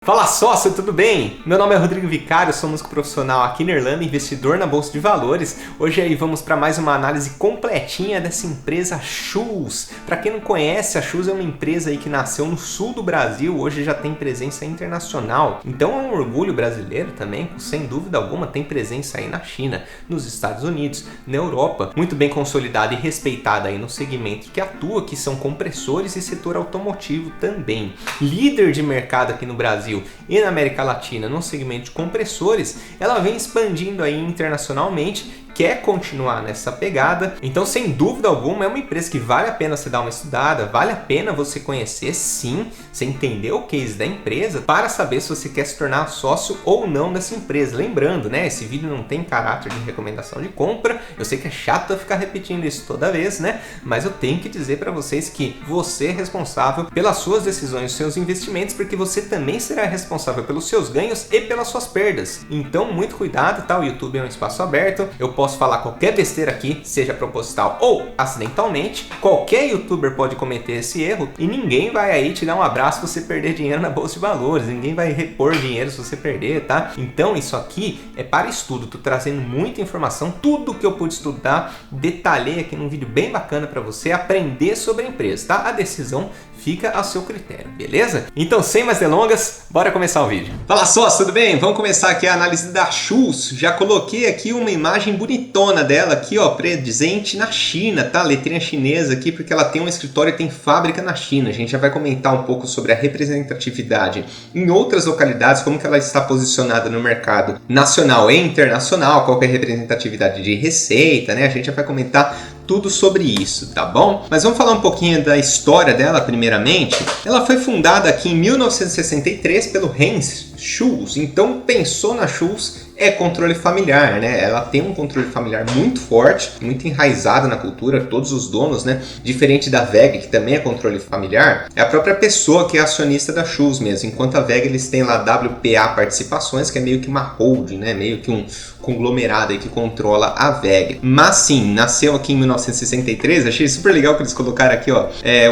Fala sócio, tudo bem? Meu nome é Rodrigo Vicário, sou músico profissional aqui na Irlanda, investidor na Bolsa de Valores. Hoje aí vamos para mais uma análise completinha dessa empresa Shoes. Para quem não conhece, a Shoes é uma empresa aí que nasceu no sul do Brasil, hoje já tem presença internacional. Então é um orgulho brasileiro também, sem dúvida alguma, tem presença aí na China, nos Estados Unidos, na Europa, muito bem consolidada e respeitada aí no segmento que atua, que são compressores e setor automotivo também. Líder de mercado aqui no Brasil e na América Latina no segmento de compressores, ela vem expandindo aí internacionalmente, quer continuar nessa pegada, então sem dúvida alguma é uma empresa que vale a pena você dar uma estudada, vale a pena você conhecer sim, você entender o case da empresa para saber se você quer se tornar sócio ou não dessa empresa. Lembrando, né, esse vídeo não tem caráter de recomendação de compra, eu sei que é chato eu ficar repetindo isso toda vez, né, mas eu tenho que dizer para vocês que você é responsável pelas suas decisões, seus investimentos, porque você também será responsável pelos seus ganhos e pelas suas perdas. Então muito cuidado, tá? O YouTube é um espaço aberto, eu posso falar qualquer besteira aqui, seja proposital ou acidentalmente, qualquer youtuber pode cometer esse erro e ninguém vai aí te dar um abraço se você perder dinheiro na Bolsa de Valores, ninguém vai repor dinheiro se você perder, tá? Então isso aqui é para estudo, tô trazendo muita informação, tudo que eu pude estudar, detalhei aqui num vídeo bem bacana para você aprender sobre a empresa, tá? A decisão fica a seu critério, beleza? Então, sem mais delongas, bora começar o vídeo. Fala sócio, tudo bem? Vamos começar aqui a análise da Shoes. Já coloquei aqui uma imagem bonitona dela aqui, ó, presente na China, tá? Letrinha chinesa aqui, porque ela tem um escritório e tem fábrica na China. A gente já vai comentar um pouco sobre a representatividade em outras localidades, como que ela está posicionada no mercado nacional e internacional, qual que é a representatividade de receita, né? A gente já vai comentar tudo sobre isso, tá bom? Mas vamos falar um pouquinho da história dela primeiramente. Ela foi fundada aqui em 1963 pelo Heinz Shoes. Então pensou na Shoes, é controle familiar, né? Ela tem um controle familiar muito forte, muito enraizado na cultura, todos os donos, né? Diferente da WEG, que também é controle familiar, é a própria pessoa que é acionista da Shoes mesmo. Enquanto a WEG, eles têm lá WPA Participações, que é meio que uma holding, né? Meio que um conglomerado aí que controla a WEG. Mas sim, nasceu aqui em 1963, achei super legal que eles colocaram aqui, ó,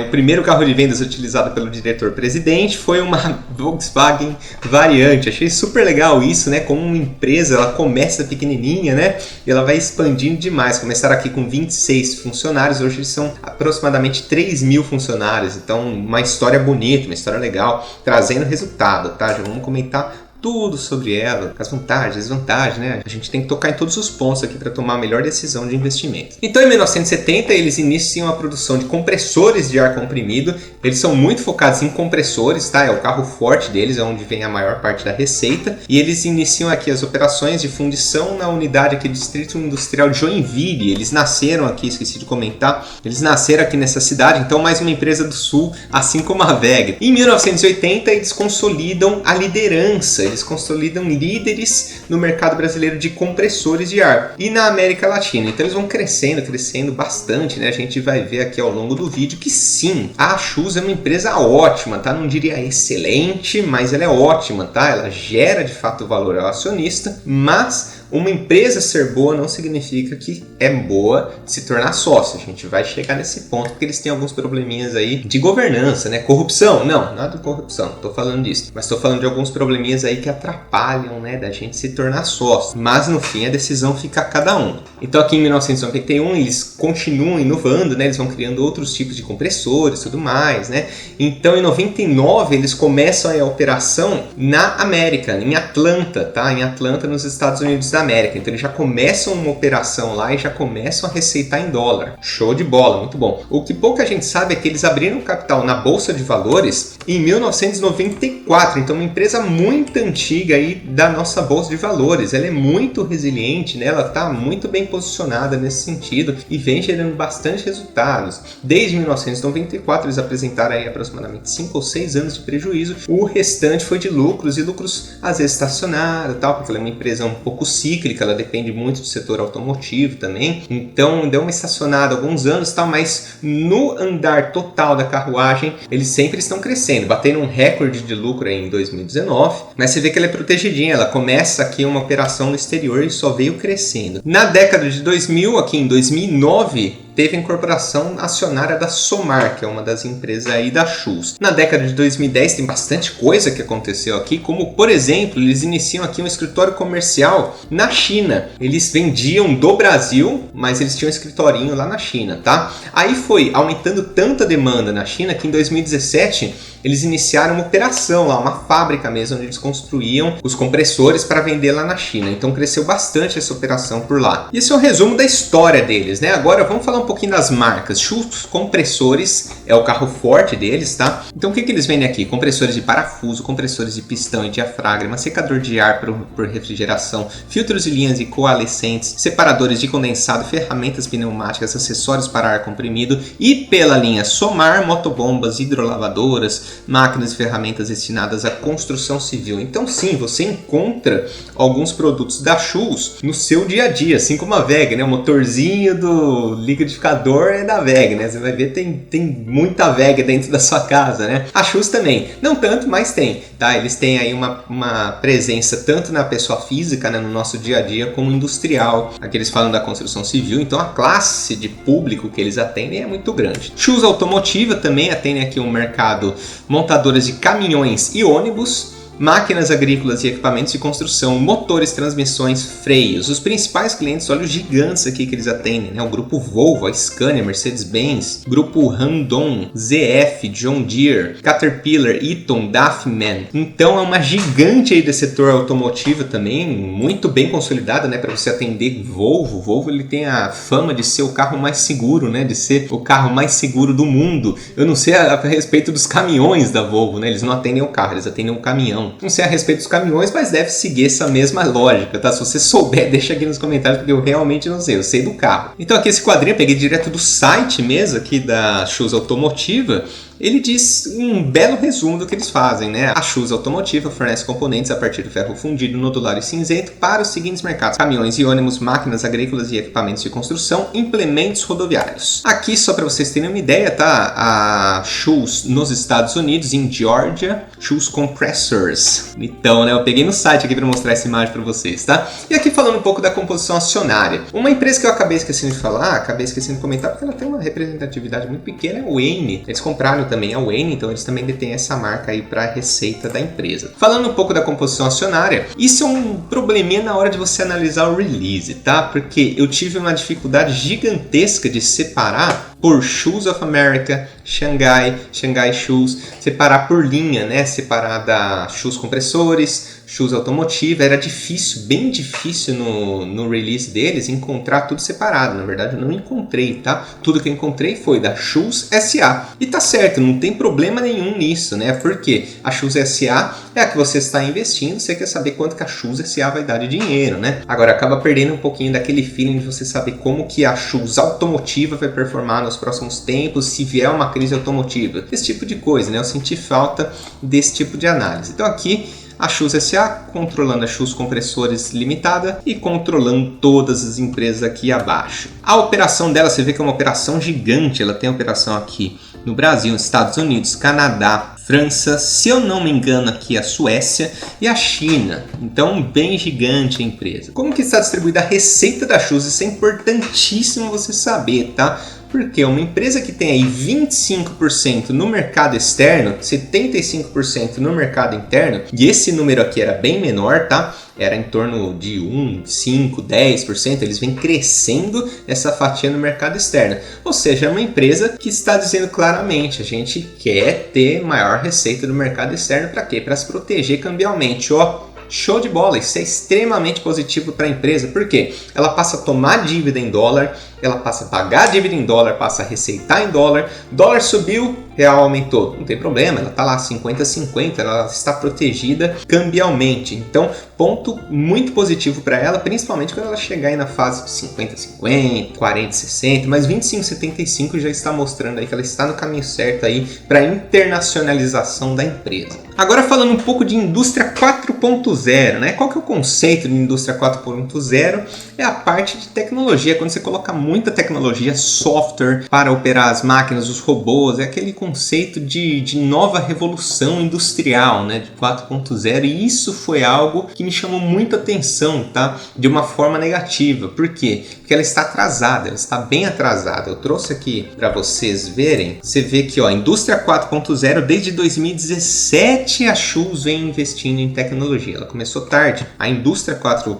o primeiro carro de vendas utilizado pelo diretor-presidente foi uma Volkswagen Variante. Achei super legal isso, né? Como uma empresa, ela começa pequenininha, né? E ela vai expandindo demais. Começaram aqui com 26 funcionários, hoje eles são aproximadamente 3.000 funcionários. Então, uma história bonita, uma história legal, trazendo resultado, tá? Já vamos comentar tudo sobre ela, as vantagens, as desvantagens, né? A gente tem que tocar em todos os pontos aqui para tomar a melhor decisão de investimento. Então, em 1970, eles iniciam a produção de compressores de ar comprimido. Eles são muito focados em compressores, tá? É o carro forte deles, é onde vem a maior parte da receita. E eles iniciam aqui as operações de fundição na unidade aqui do Distrito Industrial de Joinville. Eles nasceram aqui, esqueci de comentar, eles nasceram aqui nessa cidade, então mais uma empresa do Sul, assim como a WEG. Em 1980, eles consolidam a liderança. Eles consolidam líderes no mercado brasileiro de compressores de ar e na América Latina. Então eles vão crescendo bastante, né? A gente vai ver aqui ao longo do vídeo que sim, a Shoes é uma empresa ótima, tá? Não diria excelente, mas ela é ótima, tá? Ela gera de fato valor ao acionista, mas uma empresa ser boa não significa que é boa se tornar sócio. A gente vai chegar nesse ponto porque eles têm alguns probleminhas aí de governança, né? Corrupção? Não, nada de corrupção, tô falando disso. Mas tô falando de alguns probleminhas aí que atrapalham, né, da gente se tornar sócio. Mas no fim a decisão fica a cada um. Então aqui em 1991 eles continuam inovando, né? Eles vão criando outros tipos de compressores e tudo mais, né? Então em 99 eles começam a operação na América, em Atlanta, tá? Em Atlanta, nos Estados Unidos da América. Então eles já começam uma operação lá e já começam a receitar em dólar. Show de bola, muito bom. O que pouca gente sabe é que eles abriram capital na Bolsa de Valores em 1994. Então uma empresa muito antiga aí da nossa Bolsa de Valores. Ela é muito resiliente, né? Ela está muito bem posicionada nesse sentido e vem gerando bastante resultados. Desde 1994 eles apresentaram aí aproximadamente 5 ou 6 anos de prejuízo. O restante foi de lucros e lucros às vezes estacionados, tal, porque ela é uma empresa um pouco cíclica, ela depende muito do setor automotivo também, então deu uma estacionada há alguns anos, tá? Mas no andar total da carruagem, eles sempre estão crescendo, batendo um recorde de lucro aí em 2019, mas você vê que ela é protegidinha, ela começa aqui uma operação no exterior e só veio crescendo. Na década de 2000, aqui em 2009, teve a incorporação acionária da Somar, que é uma das empresas aí da Shoes. Na década de 2010 tem bastante coisa que aconteceu aqui, como por exemplo, eles iniciam aqui um escritório comercial na China. Eles vendiam do Brasil, mas eles tinham um escritorinho lá na China, tá? Aí foi aumentando tanta demanda na China que em 2017 eles iniciaram uma operação lá, uma fábrica mesmo, onde eles construíam os compressores para vender lá na China. Então cresceu bastante essa operação por lá. E esse é o resumo da história deles, né? Agora vamos falar um pouquinho das marcas. Shoes Compressores é o carro forte deles, tá? Então o que eles vendem aqui? Compressores de parafuso, compressores de pistão e diafragma, secador de ar por refrigeração, filtros de linhas e coalescentes, separadores de condensado, ferramentas pneumáticas, acessórios para ar comprimido e pela linha Somar, motobombas, hidrolavadoras, máquinas e ferramentas destinadas à construção civil. Então sim, você encontra alguns produtos da Shoes no seu dia a dia, assim como a WEG, né? O motorzinho do liquidificador é da WEG, né? Você vai ver, tem muita WEG dentro da sua casa, né? A Shoes também, não tanto, mas tem, tá? Eles têm aí uma presença tanto na pessoa física, né, no nosso dia a dia, como industrial. Aqui eles falam da construção civil, então a classe de público que eles atendem é muito grande. Shoes Automotiva também atende aqui um mercado montadoras de caminhões e ônibus, máquinas agrícolas e equipamentos de construção, motores, transmissões, freios. Os principais clientes, olha os gigantes aqui que eles atendem, né? O grupo Volvo, a Scania, Mercedes-Benz, grupo Randon, ZF, John Deere, Caterpillar, Eaton, Duffman. Então é uma gigante aí desse setor automotivo também, muito bem consolidada, né? Para você atender Volvo. Volvo ele tem a fama de ser o carro mais seguro, né? De ser o carro mais seguro do mundo. Eu não sei a respeito dos caminhões da Volvo, né? Eles não atendem o carro, eles atendem o caminhão. Não sei a respeito dos caminhões, mas deve seguir essa mesma lógica, tá? Se você souber, deixa aqui nos comentários, porque eu realmente não sei, eu sei do carro. Então aqui esse quadrinho eu peguei direto do site mesmo aqui da Shoes Automotiva. Ele diz um belo resumo do que eles fazem, né? A Shoes Automotiva fornece componentes a partir do ferro fundido, nodular e cinzento para os seguintes mercados: caminhões e ônibus, máquinas agrícolas e equipamentos de construção, implementos rodoviários. Aqui, só para vocês terem uma ideia, tá? A Shoes nos Estados Unidos, em Georgia, Shoes Compressors. Então, né? Eu peguei no site aqui para mostrar essa imagem para vocês, tá? E aqui falando um pouco da composição acionária. Uma empresa que eu acabei esquecendo de falar, acabei esquecendo de comentar, porque ela tem uma representatividade muito pequena, é a Wayne. Eles compraram também a Wayne, então eles também detêm essa marca aí para a receita da empresa. Falando um pouco da composição acionária, isso é um probleminha na hora de você analisar o release, tá? Porque eu tive uma dificuldade gigantesca de separar por Shoes of America, Shanghai Shoes, separar por linha, né? Separar da Shoes Compressores, Shoes Automotiva. Era difícil, bem difícil no release deles encontrar tudo separado. Na verdade eu não encontrei, tá? Tudo que eu encontrei foi da Shoes SA. E tá certo, não tem problema nenhum nisso, né? Porque a Shoes SA é a que você está investindo, você quer saber quanto que a Shoes SA vai dar de dinheiro, né? Agora acaba perdendo um pouquinho daquele feeling de você saber como que a Shoes Automotiva vai performar nos próximos tempos, se vier uma crise automotiva. Esse tipo de coisa, né? Eu senti falta desse tipo de análise. Então aqui a Shoes SA controlando a Shoes Compressores Limitada e controlando todas as empresas aqui abaixo. A operação dela, você vê que é uma operação gigante. Ela tem operação aqui no Brasil, nos Estados Unidos, Canadá, França, se eu não me engano aqui a Suécia e a China. Então bem gigante a empresa. Como que está distribuída a receita da Shoes? Isso é importantíssimo você saber, tá? Porque uma empresa que tem aí 25% no mercado externo, 75% no mercado interno, e esse número aqui era bem menor, tá? Era em torno de 1, 5, 10%, eles vêm crescendo essa fatia no mercado externo. Ou seja, é uma empresa que está dizendo claramente, a gente quer ter maior receita do mercado externo para quê? Para se proteger cambialmente, ó. Show de bola, isso é extremamente positivo para a empresa, porque ela passa a tomar dívida em dólar, ela passa a pagar dívida em dólar, passa a receitar em dólar, dólar subiu, real aumentou, não tem problema, ela está lá 50-50, ela está protegida cambialmente. Então, ponto muito positivo para ela, principalmente quando ela chegar aí na fase 50-50, 40-60, mas 25-75 já está mostrando aí que ela está no caminho certo aí para a internacionalização da empresa. Agora falando um pouco de indústria 4.0, né? Qual que é o conceito de indústria 4.0? É a parte de tecnologia, quando você coloca muita tecnologia, software para operar as máquinas, os robôs, é aquele conceito conceito de nova revolução industrial, né, de 4.0, e isso foi algo que me chamou muita atenção, tá? De uma forma negativa. Por quê? Porque ela está atrasada, ela está bem atrasada. Eu trouxe aqui para vocês verem. Você vê que, ó, a indústria 4.0, desde 2017 a Schulz vem investindo em tecnologia. Ela começou tarde. A indústria 4.0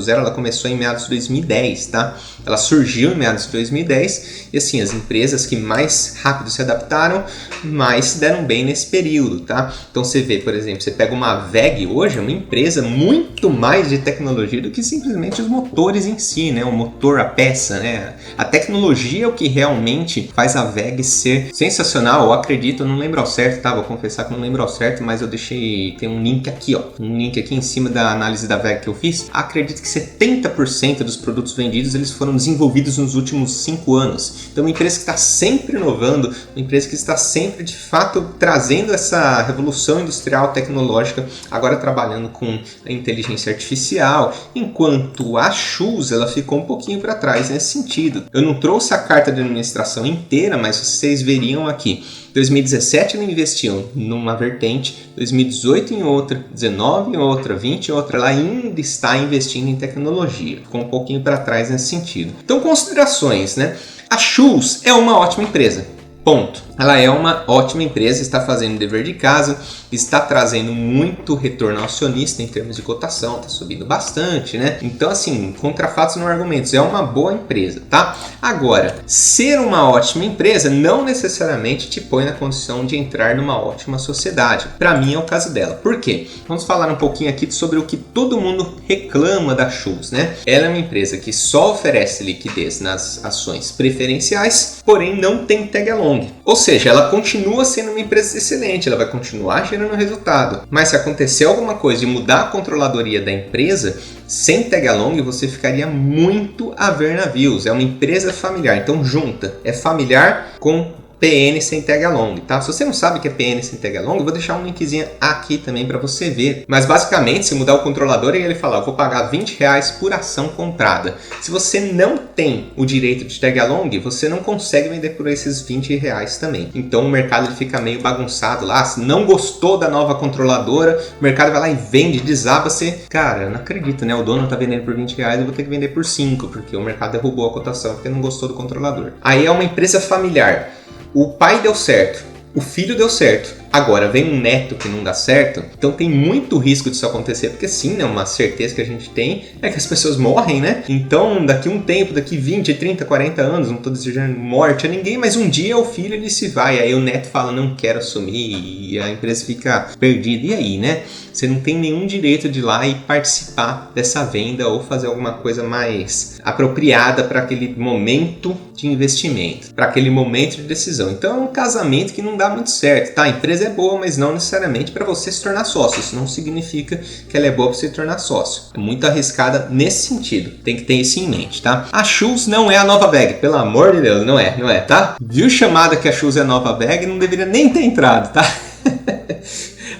ela começou em meados de 2010, tá? Ela surgiu em meados de 2010 e assim, as empresas que mais rápido se adaptaram, mais se deram bem nesse período, tá? Então você vê, por exemplo, você pega uma WEG hoje, é uma empresa muito mais de tecnologia do que simplesmente os motores em si, né? O motor, a peça, né? A tecnologia é o que realmente faz a WEG ser sensacional, eu acredito, eu não lembro ao certo, tá? Vou confessar que não lembro ao certo, mas eu deixei, tem um link aqui, ó, um link aqui em cima da análise da WEG que eu fiz. Acredito que 70% dos produtos vendidos eles foram desenvolvidos nos últimos 5 anos. Então, uma empresa que está sempre inovando, uma empresa que está sempre, de fato, trazendo essa revolução industrial tecnológica, agora trabalhando com a inteligência artificial, enquanto a Schulz ela ficou um pouquinho para trás nesse sentido. Eu não trouxe a carta de administração inteira, mas vocês veriam aqui. 2017 eles investiam numa vertente, 2018 em outra, 19 em outra, 20 em outra. Ela ainda está investindo em tecnologia. Ficou um pouquinho para trás nesse sentido. Então, considerações, né? A Schulz é uma ótima empresa. Ponto. Ela é uma ótima empresa, está fazendo o dever de casa, está trazendo muito retorno ao acionista em termos de cotação, está subindo bastante, né? Então, assim, contra fatos não argumentos, é uma boa empresa, tá? Agora, ser uma ótima empresa não necessariamente te põe na condição de entrar numa ótima sociedade. Para mim é o caso dela. Por quê? Vamos falar um pouquinho aqui sobre o que todo mundo reclama da Schulz, né? Ela é uma empresa que só oferece liquidez nas ações preferenciais, porém não tem tag along. Ou seja, ela continua sendo uma empresa excelente, ela vai continuar gerando resultado. Mas se acontecer alguma coisa de mudar a controladoria da empresa, sem tag along você ficaria muito a ver navios. É uma empresa familiar, então junta. É familiar com PN sem tag along, tá? Se você não sabe o que é PN sem tag along, eu vou deixar um linkzinho aqui também para você ver. Mas basicamente, se mudar o controlador e ele falar, eu vou pagar R$20 por ação comprada. Se você não tem o direito de tag along, você não consegue vender por esses R$20 também. Então o mercado ele fica meio bagunçado lá. Se não gostou da nova controladora, o mercado vai lá e vende, desaba. Você, cara, eu não acredito, né? O dono tá vendendo por R$20, eu vou ter que vender por 5, porque o mercado derrubou a cotação porque não gostou do controlador. Aí é uma empresa familiar. O pai deu certo, o filho deu certo, agora vem um neto que não dá certo, então tem muito risco disso acontecer, porque sim, né, uma certeza que a gente tem é que as pessoas morrem, né? Então daqui um tempo, daqui 20, 30, 40 anos, não estou desejando morte a ninguém, mas um dia o filho ele se vai, aí o neto fala, não quero assumir, e a empresa fica perdida, e aí, né? Você não tem nenhum direito de ir lá e participar dessa venda ou fazer alguma coisa mais apropriada para aquele momento de investimento, para aquele momento de decisão. Então é um casamento que não dá muito certo, tá? A empresa é boa, mas não necessariamente para você se tornar sócio. Isso não significa que ela é boa para você se tornar sócio. É muito arriscada nesse sentido. Tem que ter isso em mente, tá? A Schulz não é a nova WEG, pelo amor de Deus, não é, tá? Viu chamada que a Schulz é a nova WEG, não deveria nem ter entrado, tá?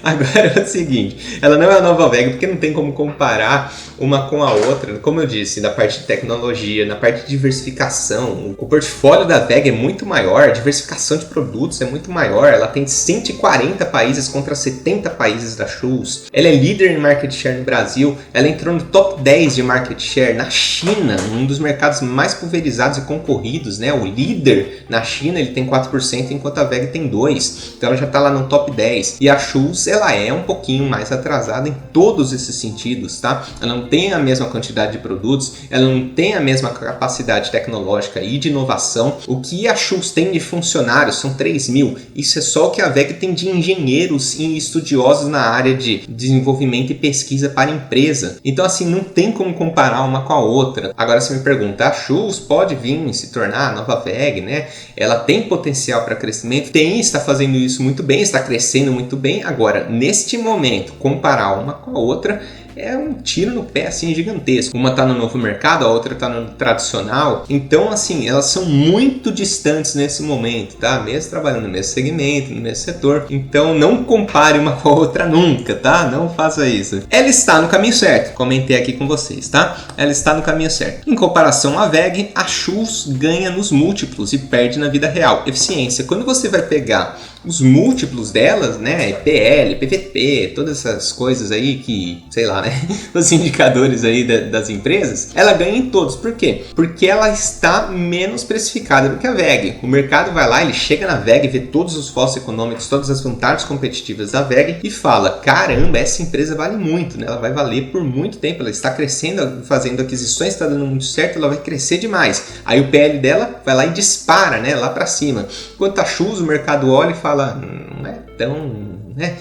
Agora é o seguinte, ela não é a nova WEG porque não tem como comparar uma com a outra. Como eu disse, na parte de tecnologia, na parte de diversificação, o portfólio da WEG é muito maior, a diversificação de produtos é muito maior, ela tem 140 países contra 70 países da Schulz. Ela é líder em market share no Brasil, ela entrou no top 10 de market share na China, um dos mercados mais pulverizados e concorridos, né? O líder na China ele tem 4%, enquanto a WEG tem 2%, então ela já está lá no top 10. E a Schulz ela é um pouquinho mais atrasada em todos esses sentidos, tá? Ela não tem a mesma quantidade de produtos, ela não tem a mesma capacidade tecnológica e de inovação. O que a Schulz tem de funcionários são 3.000. Isso é só o que a WEG tem de engenheiros e estudiosos na área de desenvolvimento e pesquisa para a empresa. Então, assim, não tem como comparar uma com a outra. Agora, se me perguntar, a Schulz pode vir se tornar a nova WEG, né? Ela tem potencial para crescimento, está fazendo isso muito bem, está crescendo muito bem. Agora, neste momento, comparar uma com a outra é um tiro no pé, assim, gigantesco. Uma tá no novo mercado, a outra tá no tradicional. Então, assim, elas são muito distantes nesse momento, tá? Mesmo trabalhando no mesmo segmento, no mesmo setor. Então, não compare uma com a outra nunca, tá? Não faça isso. Ela está no caminho certo. Comentei aqui com vocês, tá? Ela está no caminho certo. Em comparação à WEG, a Schultz ganha nos múltiplos e perde na vida real. Eficiência. Quando você vai pegar os múltiplos delas, né, PL, PVP, todas essas coisas aí que, sei lá, né, os indicadores aí das empresas, ela ganha em todos. Por quê? Porque ela está menos precificada do que a WEG. O mercado vai lá, ele chega na WEG, vê todos os fósseis econômicos, todas as vantagens competitivas da WEG e fala, caramba, essa empresa vale muito, né? Ela vai valer por muito tempo, ela está crescendo, fazendo aquisições, está dando muito certo, ela vai crescer demais. Aí o PL dela vai lá e dispara, né, lá para cima. Enquanto a Schultz, o mercado olha e fala, não é tão, né?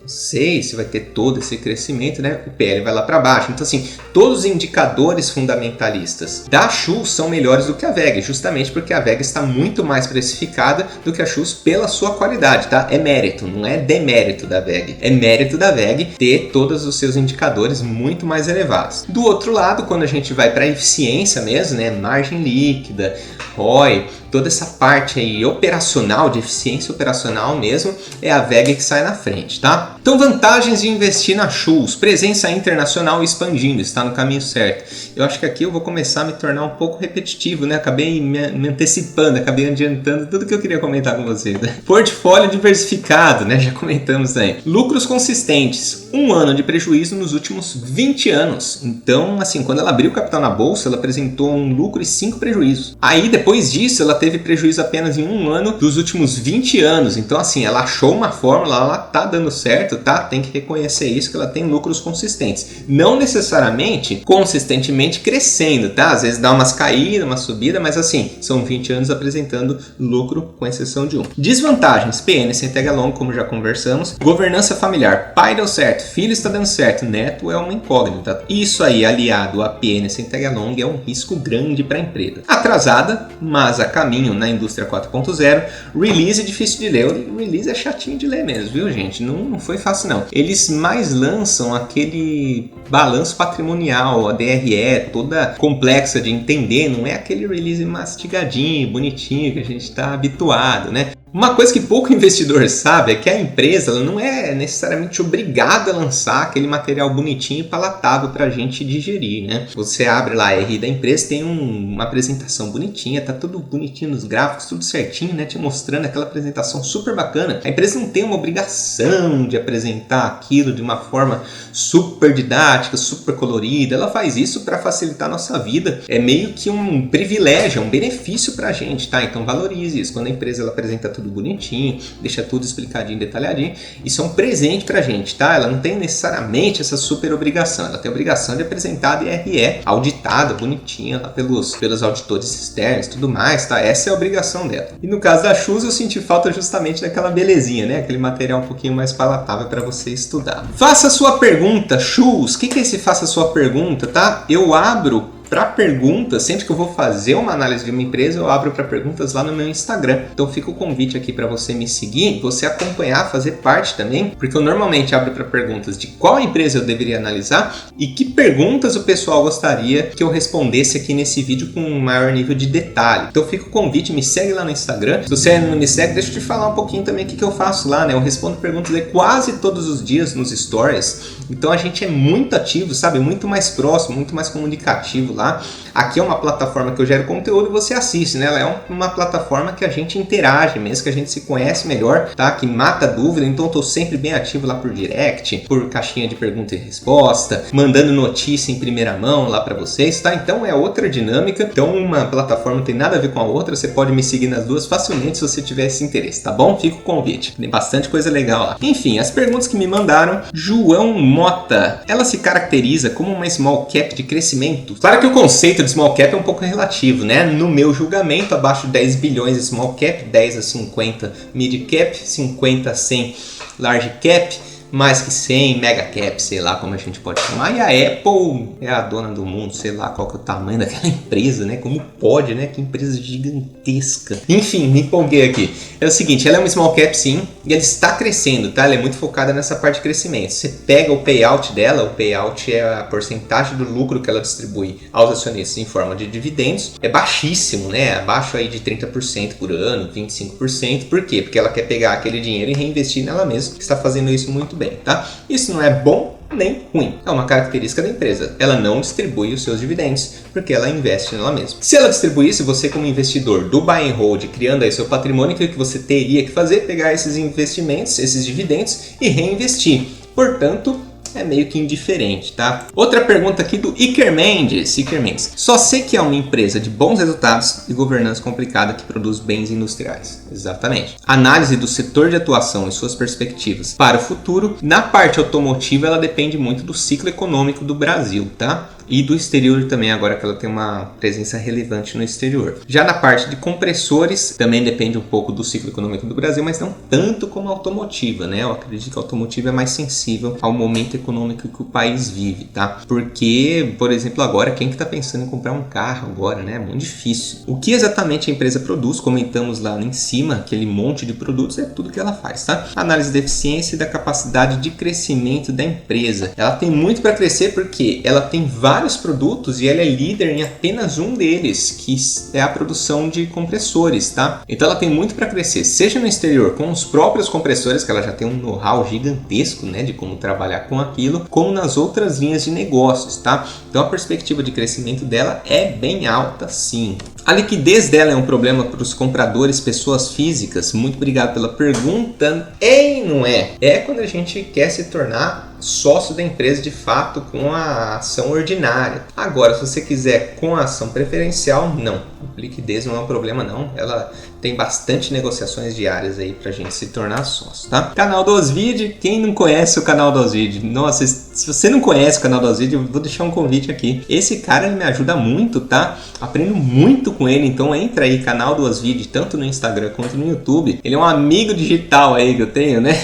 Não sei se vai ter todo esse crescimento, né? O PL vai lá para baixo. Então, assim, todos os indicadores fundamentalistas da Schultz são melhores do que a WEG, justamente porque a WEG está muito mais precificada do que a Schultz pela sua qualidade, tá? É mérito, não é demérito da WEG. É mérito da WEG ter todos os seus indicadores muito mais elevados. Do outro lado, quando a gente vai para a eficiência mesmo, né? Margem líquida, ROI, toda essa parte aí operacional, de eficiência operacional mesmo, é a WEG que sai na frente, tá? Então, vantagens de investir na Schultz. Presença internacional expandindo, está no caminho certo. Eu acho que aqui eu vou começar a me tornar um pouco repetitivo, né? Acabei me antecipando, acabei adiantando tudo que eu queria comentar com vocês, né? Portfólio diversificado, né? Já comentamos aí. Lucros consistentes. 1 ano de prejuízo nos últimos 20 anos. Então, assim, quando ela abriu o capital na bolsa, ela apresentou um lucro e 5 prejuízos. Aí, depois disso, ela teve prejuízo apenas em 1 ano dos últimos 20 anos. Então, assim, ela achou uma fórmula, ela tá dando certo, tá? Tem que reconhecer isso, que ela tem lucros consistentes. Não necessariamente consistentemente crescendo, tá? Às vezes dá umas caídas, uma subida, mas assim, são 20 anos apresentando lucro, com exceção de 1. Desvantagens: PN sem tag along, como já conversamos. Governança familiar: pai deu certo, filho está dando certo, neto é uma incógnita. Isso aí, aliado a PN sem tag along, é um risco grande para a empresa. Atrasada, mas a caminho na indústria 4.0. Release é difícil de ler. O release é chatinho de ler mesmo, viu, gente? Não foi fácil, não. Eles mais lançam aquele balanço patrimonial, a DRE, toda complexa de entender. Não é aquele release mastigadinho, bonitinho, que a gente está habituado, né? Uma coisa que pouco investidor sabe é que a empresa ela não é necessariamente obrigada a lançar aquele material bonitinho e palatável para a gente digerir, né? Você abre lá a RI da empresa, tem uma apresentação bonitinha, tá tudo bonitinho nos gráficos, tudo certinho, né? Te mostrando aquela apresentação super bacana. A empresa não tem uma obrigação de apresentar aquilo de uma forma super didática, super colorida. Ela faz isso para facilitar a nossa vida. É meio que um privilégio, um benefício para a gente, tá? Então valorize isso. Quando a empresa ela apresenta tudo bonitinho, deixa tudo explicadinho, detalhadinho, isso é um presente pra gente, tá? Ela não tem necessariamente essa super obrigação, ela tem a obrigação de apresentar a DRE auditada, bonitinha, lá pelos auditores externos e tudo mais, tá? Essa é a obrigação dela. E no caso da Schultz, eu senti falta justamente daquela belezinha, né? Aquele material um pouquinho mais palatável para você estudar. Faça a sua pergunta, Schultz. O que é esse faça a sua pergunta, tá? Eu abro para perguntas, sempre que eu vou fazer uma análise de uma empresa, eu abro para perguntas lá no meu Instagram. Então fica o convite aqui para você me seguir, você acompanhar, fazer parte também, porque eu normalmente abro para perguntas de qual empresa eu deveria analisar e que perguntas o pessoal gostaria que eu respondesse aqui nesse vídeo com um maior nível de detalhe. Então fica o convite, me segue lá no Instagram. Se você não me segue, deixa eu te falar um pouquinho também o que eu faço lá, né? Eu respondo perguntas aí quase todos os dias nos stories. Então a gente é muito ativo, sabe? Muito mais próximo, muito mais comunicativo lá. Aqui é uma plataforma que eu gero conteúdo e você assiste, né? Ela é uma plataforma que a gente interage mesmo, que a gente se conhece melhor, tá? Que mata dúvida, então eu tô sempre bem ativo lá por direct, por caixinha de pergunta e resposta, mandando notícia em primeira mão lá para vocês, tá? Então é outra dinâmica, então uma plataforma não tem nada a ver com a outra, você pode me seguir nas duas facilmente se você tiver esse interesse, tá bom? Fica o convite, tem bastante coisa legal lá. Enfim, as perguntas que me mandaram. João Mota, ela se caracteriza como uma small cap de crescimento? Claro que o conceito de small cap é um pouco relativo, né? No meu julgamento, abaixo de 10 bilhões de small cap, 10 a 50 mid cap, 50 a 100 large cap, mais que 100 mega cap, sei lá como a gente pode chamar. E a Apple é a dona do mundo, sei lá qual que é o tamanho daquela empresa, né? Como pode, né? Que empresa gigantesca. Enfim, me empolguei aqui. É o seguinte, ela é uma small cap sim, e ela está crescendo, tá? Ela é muito focada nessa parte de crescimento. Você pega o payout dela, o payout é a porcentagem do lucro que ela distribui aos acionistas em forma de dividendos. É baixíssimo, né? Abaixo aí de 30% por ano, 25%. Por quê? Porque ela quer pegar aquele dinheiro e reinvestir nela mesma, que está fazendo isso muito bem, tá? Isso não é bom nem ruim. É uma característica da empresa. Ela não distribui os seus dividendos, porque ela investe nela mesma. Se ela distribuísse, você como investidor do buy and hold, criando aí seu patrimônio, o que você teria que fazer? Pegar esses investimentos, esses dividendos e reinvestir. Portanto, é meio que indiferente, tá? Outra pergunta aqui do Iker Mendes. Só sei que é uma empresa de bons resultados e governança complicada que produz bens industriais. Exatamente. Análise do setor de atuação e suas perspectivas para o futuro. Na parte automotiva, ela depende muito do ciclo econômico do Brasil, tá? E do exterior também, agora que ela tem uma presença relevante no exterior. Já na parte de compressores, também depende um pouco do ciclo econômico do Brasil, mas não tanto como a automotiva, né? Eu acredito que a automotiva é mais sensível ao momento econômico que o país vive, tá? Porque, por exemplo, agora, quem que tá pensando em comprar um carro agora, né? É muito difícil. O que exatamente a empresa produz, comentamos lá em cima, aquele monte de produtos, é tudo que ela faz, tá? Análise da eficiência e da capacidade de crescimento da empresa. Ela tem muito para crescer porque ela tem vários produtos e ela é líder em apenas um deles, que é a produção de compressores, tá? Então ela tem muito para crescer, seja no exterior com os próprios compressores, que ela já tem um know-how gigantesco, né, de como trabalhar com aquilo, como nas outras linhas de negócios, tá? Então a perspectiva de crescimento dela é bem alta, sim. A liquidez dela é um problema para os compradores, pessoas físicas. Muito obrigado pela pergunta. É e não é. É quando a gente quer se tornar sócio da empresa de fato com a ação ordinária. Agora, se você quiser com a ação preferencial, não. Liquidez não é um problema não. Ela tem bastante negociações diárias aí pra gente se tornar sócio, tá? Canal do Osvid, quem não conhece o canal do Osvid? Nossa, se você não conhece o canal do Osvid, eu vou deixar um convite aqui. Esse cara, ele me ajuda muito, tá? Aprendo muito com ele, então entra aí, canal do Osvid, tanto no Instagram quanto no YouTube. Ele é um amigo digital aí que eu tenho, né?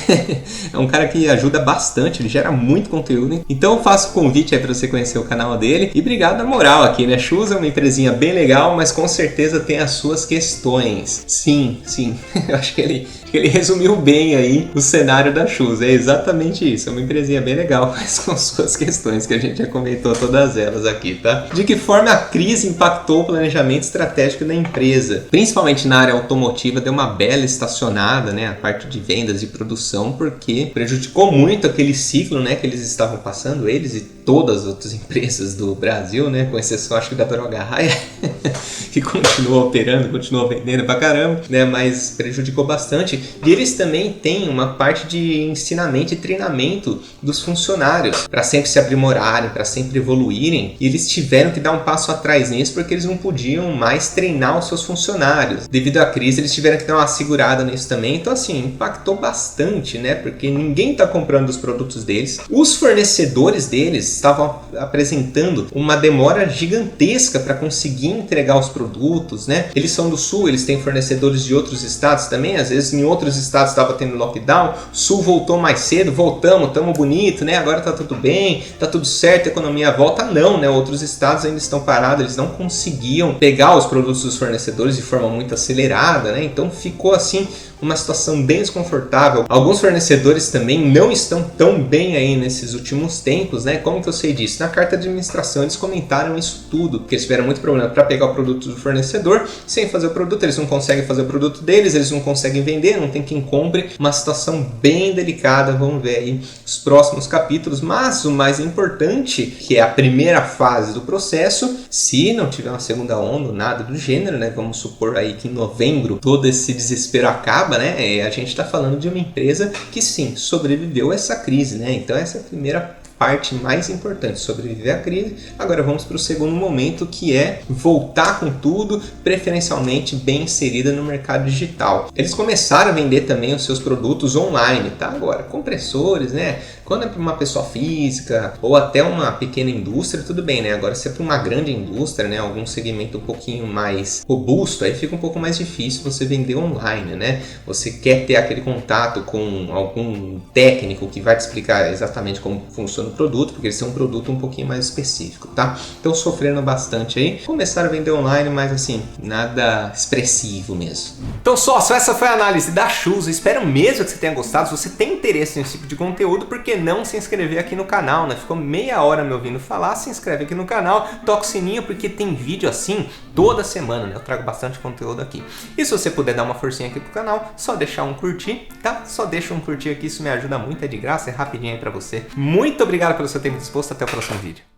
É um cara que ajuda bastante, ele gera muito conteúdo. Então eu faço o convite aí pra você conhecer o canal dele. E obrigado na moral aqui, né? Shoes é uma empresinha bem legal, mas com certeza tem as suas questões. Sim. Eu acho que ele resumiu bem aí o cenário da Shoes. É exatamente isso. É uma empresinha bem legal, mas com suas questões que a gente já comentou todas elas aqui, tá? De que forma a crise impactou o planejamento estratégico da empresa? Principalmente na área automotiva, deu uma bela estacionada, né? A parte de vendas e produção, porque prejudicou muito aquele ciclo, né? Que eles estavam passando, eles e todas as outras empresas do Brasil, né? Com exceção, acho que da Droga Raia, que continua operando, continua vendendo pra caramba, né? Mas prejudicou bastante. E eles também têm uma parte de ensinamento e treinamento dos funcionários para sempre se aprimorarem, para sempre evoluírem. E eles tiveram que dar um passo atrás nisso porque eles não podiam mais treinar os seus funcionários. Devido à crise, eles tiveram que dar uma segurada nisso também. Então, assim, impactou bastante, né? Porque ninguém está comprando os produtos deles. Os fornecedores deles estavam apresentando uma demora gigantesca para conseguir entregar os produtos, né? Eles são do Sul, eles têm fornecedores de outros estados também. Às vezes, em outros estados estava tendo lockdown. Sul voltou mais cedo, voltamos, estamos bonito, né? Agora tá tudo bem, tá tudo certo, a economia volta. Não, né? Outros estados ainda estão parados, eles não conseguiam pegar os produtos dos fornecedores de forma muito acelerada, né? Então ficou assim uma situação bem desconfortável. Alguns fornecedores também não estão tão bem aí nesses últimos tempos, né? Como que eu sei disso? Na carta de administração eles comentaram isso tudo, porque eles tiveram muito problema para pegar o produto do fornecedor, sem fazer o produto, eles não conseguem fazer o produto deles, eles não conseguem vender, não tem quem compre. Uma situação bem delicada, vamos ver aí os próximos capítulos, mas o mais importante, que é a primeira fase do processo, se não tiver uma segunda onda, nada do gênero, né? Vamos supor aí que em novembro todo esse desespero acaba, né? A gente está falando de uma empresa que sim, sobreviveu a essa crise, né? Então essa é a primeira parte mais importante, sobreviver à crise. Agora vamos para o segundo momento, que é voltar com tudo, preferencialmente bem inserida no mercado digital. Eles começaram a vender também os seus produtos online, tá? Agora, compressores, né? Quando é para uma pessoa física ou até uma pequena indústria, tudo bem, né? Agora, se é para uma grande indústria, né? Algum segmento um pouquinho mais robusto, aí fica um pouco mais difícil você vender online, né? Você quer ter aquele contato com algum técnico que vai te explicar exatamente como funciona o produto, porque esse é um produto um pouquinho mais específico, tá? Então, sofrendo bastante aí. Começaram a vender online, mas assim, nada expressivo mesmo. Então, sócio, essa foi a análise da Shoes. Eu espero mesmo que você tenha gostado. Se você tem interesse nesse tipo de conteúdo, por que não se inscrever aqui no canal, né? Ficou meia hora me ouvindo falar, se inscreve aqui no canal, toca o sininho, porque tem vídeo assim toda semana, né? Eu trago bastante conteúdo aqui. E se você puder dar uma forcinha aqui pro canal, só deixar um curtir, tá? Só deixa um curtir aqui, isso me ajuda muito, é de graça, é rapidinho aí pra você. Muito obrigado pelo seu tempo disposto, até o próximo vídeo.